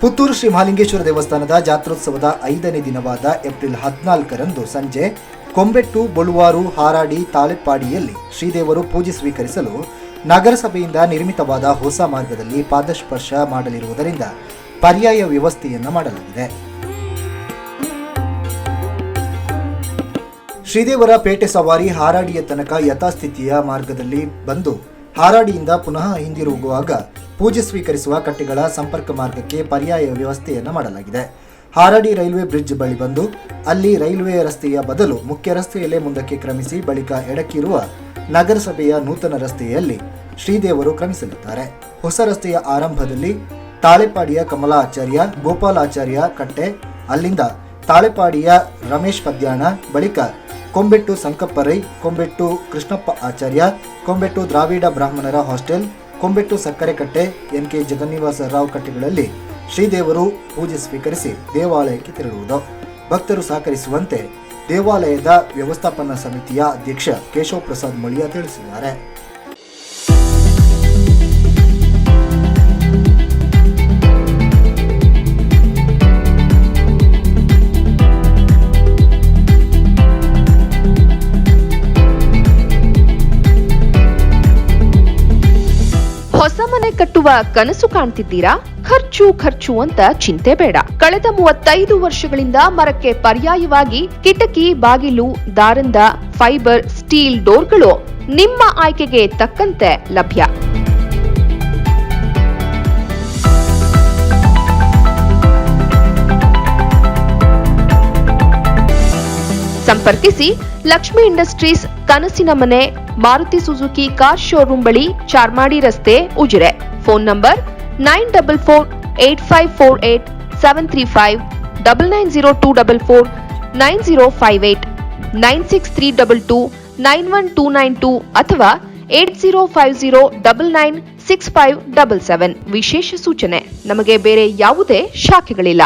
ಪುತ್ತೂರು ಶ್ರೀ ಮಹಾಲಿಂಗೇಶ್ವರ ದೇವಸ್ಥಾನದ ಜಾತ್ರೋತ್ಸವದ 5ನೇ ದಿನವಾದ ಏಪ್ರಿಲ್ 14ರಂದು ಸಂಜೆ ಕೊಂಬೆಟ್ಟು, ಬೊಳುವಾರು, ಹಾರಾಡಿ, ತಾಳೆಪ್ಪಾಡಿಯಲ್ಲಿ ಶ್ರೀದೇವರು ಪೂಜೆ ಸ್ವೀಕರಿಸಲು ನಗರಸಭೆಯಿಂದ ನಿರ್ಮಿತವಾದ ಹೊಸ ಮಾರ್ಗದಲ್ಲಿ ಪಾದಸ್ಪರ್ಶ ಮಾಡಲಿರುವುದರಿಂದ ಪರ್ಯಾಯ ವ್ಯವಸ್ಥೆಯನ್ನು ಮಾಡಲಾಗಿದೆ. ಶ್ರೀದೇವರ ಪೇಟೆ ಸವಾರಿ ಹಾರಾಡಿಯ ತನಕ ಯಥಾಸ್ಥಿತಿಯ ಮಾರ್ಗದಲ್ಲಿ ಬಂದು ಹಾರಾಡಿಯಿಂದ ಪುನಃ ಹಿಂದಿರುಗುವಾಗ ಪೂಜೆ ಸ್ವೀಕರಿಸುವ ಕಟ್ಟೆಗಳ ಸಂಪರ್ಕ ಮಾರ್ಗಕ್ಕೆ ಪರ್ಯಾಯ ವ್ಯವಸ್ಥೆಯನ್ನು ಮಾಡಲಾಗಿದೆ. ಹಾರಾಡಿ ರೈಲ್ವೆ ಬ್ರಿಡ್ಜ್ ಬಳಿ ಬಂದು ಅಲ್ಲಿ ರೈಲ್ವೆ ರಸ್ತೆಯ ಬದಲು ಮುಖ್ಯ ರಸ್ತೆಯಲ್ಲೇ ಮುಂದಕ್ಕೆ ಕ್ರಮಿಸಿ ಬಳಿಕ ಎಡಕ್ಕಿರುವ ನಗರಸಭೆಯ ನೂತನ ರಸ್ತೆಯಲ್ಲಿ ಶ್ರೀದೇವರು ಕ್ರಮಿಸಲಿದ್ದಾರೆ. ಹೊಸ ರಸ್ತೆಯ ಆರಂಭದಲ್ಲಿ ತಾಳೆಪಾಡಿಯ ಕಮಲಾ ಆಚಾರ್ಯ, ಗೋಪಾಲಾಚಾರ್ಯ ಕಟ್ಟೆ, ಅಲ್ಲಿಂದ ತಾಳೆಪಾಡಿಯ ರಮೇಶ್ ಪದ್ಯಾಣ, ಬಳಿಕ ಕೊಂಬೆಟ್ಟು ಸಂಕಪ್ಪರೈ, ಕೊಂಬೆಟ್ಟು ಕೃಷ್ಣಪ್ಪ ಆಚಾರ್ಯ, ಕೊಂಬೆಟ್ಟು ದ್ರಾವಿಡ ಬ್ರಾಹ್ಮಣರ ಹಾಸ್ಟೆಲ್, ಕೊಂಬೆಟ್ಟು ಸಕ್ಕರೆ ಕಟ್ಟೆ, ಎನ್.ಕೆ. ಜಗನ್ನಿವಾಸ ರಾವ್ ಕಟ್ಟೆಗಳಲ್ಲಿ ಶ್ರೀದೇವರು ಪೂಜೆ ಸ್ವೀಕರಿಸಿ ದೇವಾಲಯಕ್ಕೆ ತೆರಳುವುದು. ಭಕ್ತರು ಸಹಕರಿಸುವಂತೆ ದೇವಾಲಯದ ವ್ಯವಸ್ಥಾಪನಾ ಸಮಿತಿಯ ಅಧ್ಯಕ್ಷ ಕೇಶವ ಪ್ರಸಾದ್ ಮೊಳಿಯಾ ತಿಳಿಸಿದ್ದಾರೆ. ಹೊಸ ಮನೆ ಕಟ್ಟುವ ಕನಸು ಕಾಣ್ತಿದ್ದೀರಾ? ಖರ್ಚು ಅಂತ ಚಿಂತೆ ಬೇಡ. ಕಳೆದ 35 ವರ್ಷಗಳಿಂದ ಮರಕ್ಕೆ ಪರ್ಯಾಯವಾಗಿ ಕಿಟಕಿ, ಬಾಗಿಲು, ದಾರಂದ, ಫೈಬರ್, ಸ್ಟೀಲ್ ಡೋರ್ಗಳು ನಿಮ್ಮ ಆಯ್ಕೆಗೆ ತಕ್ಕಂತೆ ಲಭ್ಯ. ಸಂಪರ್ಕಿಸಿ ಲಕ್ಷ್ಮಿ ಇಂಡಸ್ಟ್ರೀಸ್, ಕನಸಿನ ಮನೆ, ಮಾರುತಿ ಸುಜುಕಿ ಕಾರ್ ಶೋರೂಮ್ ಬಳಿ, ಚಾರ್ಮಾಡಿ ರಸ್ತೆ, ಉಜಿರೆ. ಫೋನ್ ನಂಬರ್ 9485487735, 9902449058, 9632291292 ಅಥವಾ 8050996577. ವಿಶೇಷ ಸೂಚನೆ: ನಮಗೆ ಬೇರೆ ಯಾವುದೇ ಶಾಖೆಗಳಿಲ್ಲ.